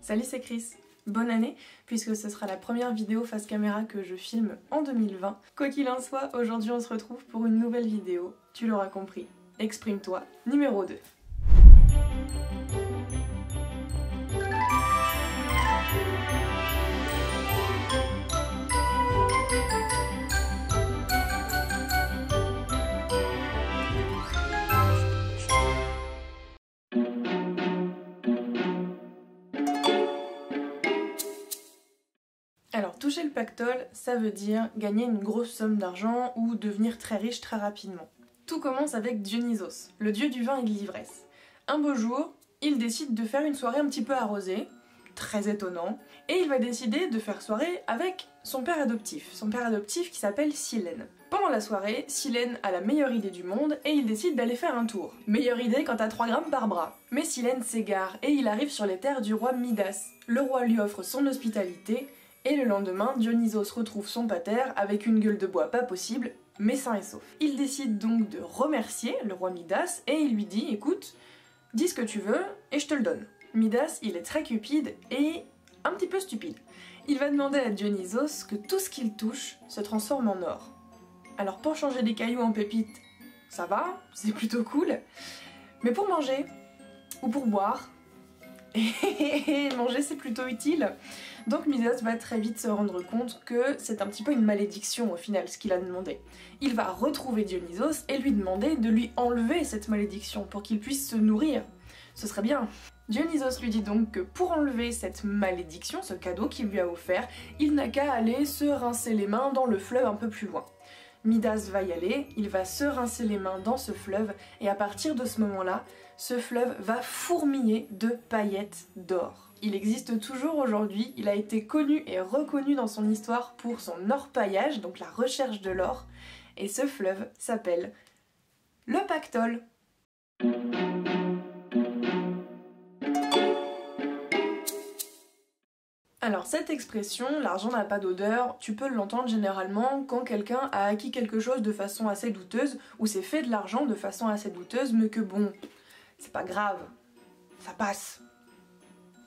Salut, c'est Chris. Bonne année, puisque ce sera la première vidéo face caméra que je filme en 2020. Quoi qu'il en soit, aujourd'hui on se retrouve pour une nouvelle vidéo, tu l'auras compris. Exprime-toi, numéro 2. Alors, toucher le pactole, ça veut dire gagner une grosse somme d'argent ou devenir très riche très rapidement. Tout commence avec Dionysos, le dieu du vin et de l'ivresse. Un beau jour, il décide de faire une soirée un petit peu arrosée, très étonnant, et il va décider de faire soirée avec son père adoptif qui s'appelle Silène. Pendant la soirée, Silène a la meilleure idée du monde et il décide d'aller faire un tour. Meilleure idée quand t'as 3 grammes par bras. Mais Silène s'égare et il arrive sur les terres du roi Midas. Le roi lui offre son hospitalité, et le lendemain, Dionysos retrouve son pater avec une gueule de bois pas possible, mais sain et sauf. Il décide donc de remercier le roi Midas et il lui dit « Écoute, dis ce que tu veux et je te le donne ». Midas, il est très cupide et un petit peu stupide. Il va demander à Dionysos que tout ce qu'il touche se transforme en or. Alors pour changer des cailloux en pépites, ça va, c'est plutôt cool, mais pour manger ou pour boire, et manger c'est plutôt utile. Donc Midas va très vite se rendre compte que c'est un petit peu une malédiction au final ce qu'il a demandé. Il va retrouver Dionysos et lui demander de lui enlever cette malédiction pour qu'il puisse se nourrir. Ce serait bien. Dionysos lui dit donc que pour enlever cette malédiction, ce cadeau qu'il lui a offert, il n'a qu'à aller se rincer les mains dans le fleuve un peu plus loin. Midas va y aller, il va se rincer les mains dans ce fleuve et à partir de ce moment-là, ce fleuve va fourmiller de paillettes d'or. Il existe toujours aujourd'hui, il a été connu et reconnu dans son histoire pour son orpaillage, donc la recherche de l'or, et ce fleuve s'appelle le Pactole. Alors cette expression, l'argent n'a pas d'odeur, tu peux l'entendre généralement quand quelqu'un a acquis quelque chose de façon assez douteuse, ou s'est fait de l'argent de façon assez douteuse, mais que bon, c'est pas grave, ça passe.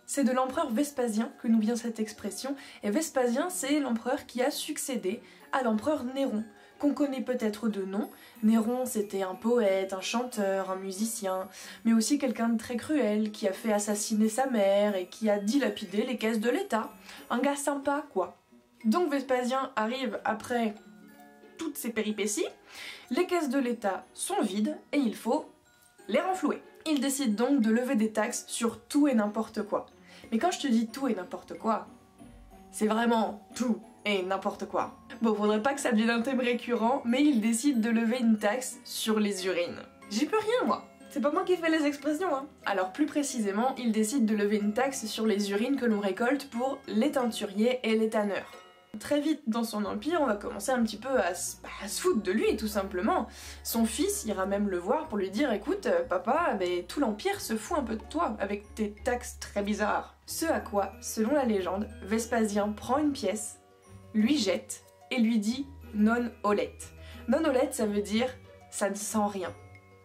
C'est de l'empereur Vespasien que nous vient cette expression, et Vespasien c'est l'empereur qui a succédé à l'empereur Néron, qu'on connaît peut-être de nom. Néron c'était un poète, un chanteur, un musicien, mais aussi quelqu'un de très cruel qui a fait assassiner sa mère et qui a dilapidé les caisses de l'État. Un gars sympa quoi. Donc Vespasien arrive après toutes ces péripéties, les caisses de l'État sont vides et il faut les renflouer. Il décide donc de lever des taxes sur tout et n'importe quoi. Mais quand je te dis tout et n'importe quoi, c'est vraiment tout et n'importe quoi. Bon, faudrait pas que ça devienne un thème récurrent, mais il décide de lever une taxe sur les urines. J'y peux rien moi, c'est pas moi qui fais les expressions hein. Alors plus précisément, il décide de lever une taxe sur les urines que l'on récolte pour les teinturiers et les tanneurs. Très vite dans son empire, on va commencer un petit peu à se foutre de lui tout simplement. Son fils ira même le voir pour lui dire « Écoute papa, tout l'empire se fout un peu de toi avec tes taxes très bizarres ». Ce à quoi, selon la légende, Vespasien prend une pièce, lui jette et lui dit « non olet ». Non olet ça veut dire « ça ne sent rien ».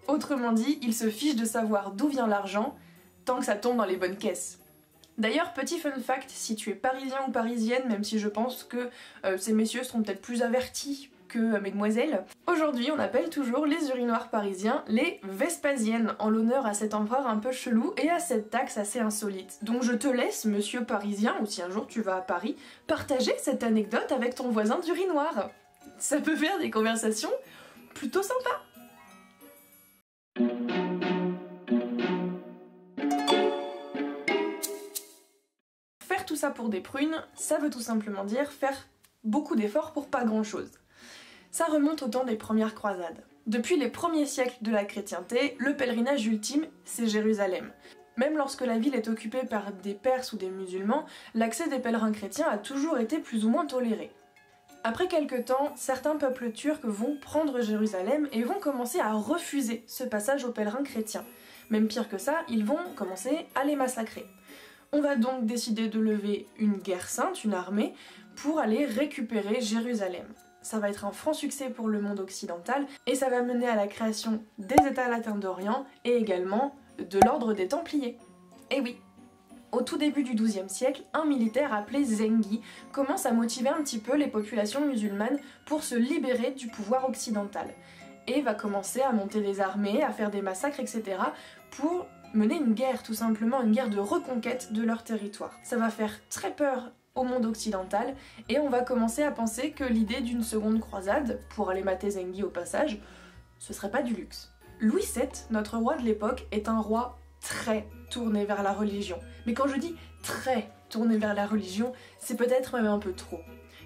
Autrement dit, il se fiche de savoir d'où vient l'argent tant que ça tombe dans les bonnes caisses. D'ailleurs, petit fun fact, si tu es parisien ou parisienne, même si je pense que ces messieurs seront peut-être plus avertis que mesdemoiselles, aujourd'hui on appelle toujours les urinoirs parisiens les Vespasiennes, en l'honneur à cet empereur un peu chelou et à cette taxe assez insolite. Donc je te laisse, monsieur parisien, ou si un jour tu vas à Paris, partager cette anecdote avec ton voisin d'urinoir. Ça peut faire des conversations plutôt sympas. Tout ça pour des prunes, ça veut tout simplement dire faire beaucoup d'efforts pour pas grand chose. Ça remonte au temps des premières croisades. Depuis les premiers siècles de la chrétienté, le pèlerinage ultime, c'est Jérusalem. Même lorsque la ville est occupée par des Perses ou des musulmans, l'accès des pèlerins chrétiens a toujours été plus ou moins toléré. Après quelque temps, certains peuples turcs vont prendre Jérusalem et vont commencer à refuser ce passage aux pèlerins chrétiens. Même pire que ça, ils vont commencer à les massacrer. On va donc décider de lever une guerre sainte, une armée, pour aller récupérer Jérusalem. Ça va être un franc succès pour le monde occidental et ça va mener à la création des États latins d'Orient et également de l'ordre des Templiers. Et oui, Au tout début du XIIe siècle, un militaire appelé Zengi commence à motiver un petit peu les populations musulmanes pour se libérer du pouvoir occidental et va commencer à monter des armées, à faire des massacres, etc. pour mener une guerre, tout simplement une guerre de reconquête de leur territoire. Ça va faire très peur au monde occidental et on va commencer à penser que l'idée d'une seconde croisade, pour aller mater Zengi au passage, ce serait pas du luxe. Louis VII, notre roi de l'époque, est un roi très tourné vers la religion. Mais quand je dis très tourné vers la religion, c'est peut-être même un peu trop.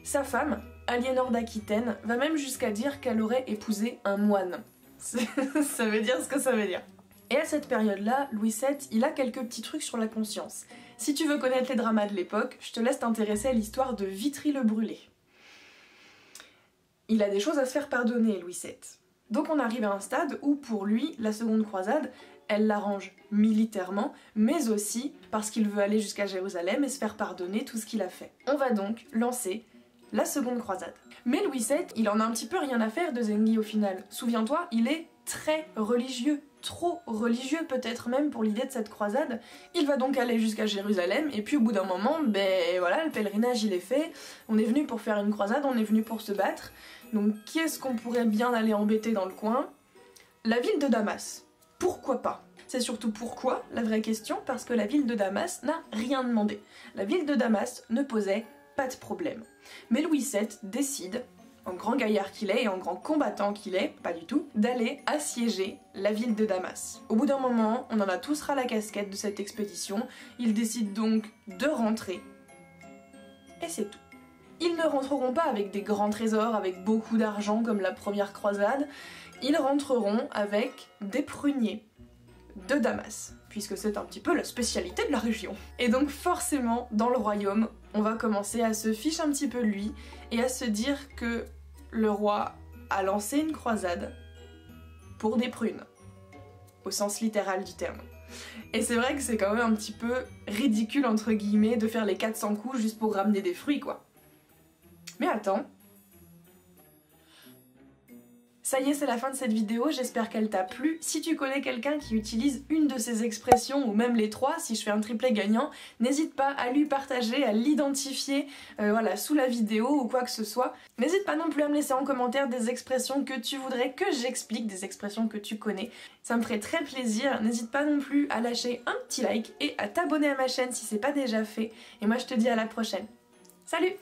Sa femme, Aliénor d'Aquitaine, va même jusqu'à dire qu'elle aurait épousé un moine. Ça veut dire ce que ça veut dire. Et à cette période-là, Louis VII, il a quelques petits trucs sur la conscience. Si tu veux connaître les dramas de l'époque, je te laisse t'intéresser à l'histoire de Vitry-le-Brûlé. Il a des choses à se faire pardonner, Louis VII. Donc on arrive à un stade où, pour lui, la seconde croisade, elle l'arrange militairement, mais aussi parce qu'il veut aller jusqu'à Jérusalem et se faire pardonner tout ce qu'il a fait. On va donc lancer la seconde croisade. Mais Louis VII, il en a un petit peu rien à faire de Zengi au final. Souviens-toi, il est très religieux, trop religieux peut-être même pour l'idée de cette croisade. Il va donc aller jusqu'à Jérusalem et puis au bout d'un moment, ben voilà, le pèlerinage il est fait, on est venu pour faire une croisade, on est venu pour se battre. Donc qui est-ce qu'on pourrait bien aller embêter dans le coin? La ville de Damas. Pourquoi pas? C'est surtout pourquoi, la vraie question, parce que la ville de Damas n'a rien demandé. La ville de Damas ne posait pas de problème. Mais Louis VII décide, en grand gaillard qu'il est et en grand combattant qu'il est, pas du tout, d'aller assiéger la ville de Damas. Au bout d'un moment, on en a tous ras la casquette de cette expédition, il décide donc de rentrer, et c'est tout. Ils ne rentreront pas avec des grands trésors, avec beaucoup d'argent comme la première croisade, ils rentreront avec des pruniers de Damas, puisque c'est un petit peu la spécialité de la région. Et donc forcément, dans le royaume, on va commencer à se ficher un petit peu de lui et à se dire que le roi a lancé une croisade pour des prunes, au sens littéral du terme. Et c'est vrai que c'est quand même un petit peu ridicule entre guillemets de faire les 400 coups juste pour ramener des fruits quoi. Mais attends. Ça y est, c'est la fin de cette vidéo, j'espère qu'elle t'a plu. Si tu connais quelqu'un qui utilise une de ces expressions, ou même les trois, si je fais un triplet gagnant, n'hésite pas à lui partager, à l'identifier voilà, sous la vidéo ou quoi que ce soit. N'hésite pas non plus à me laisser en commentaire des expressions que tu voudrais que j'explique, des expressions que tu connais. Ça me ferait très plaisir. N'hésite pas non plus à lâcher un petit like et à t'abonner à ma chaîne si c'est pas déjà fait. Et moi je te dis à la prochaine. Salut!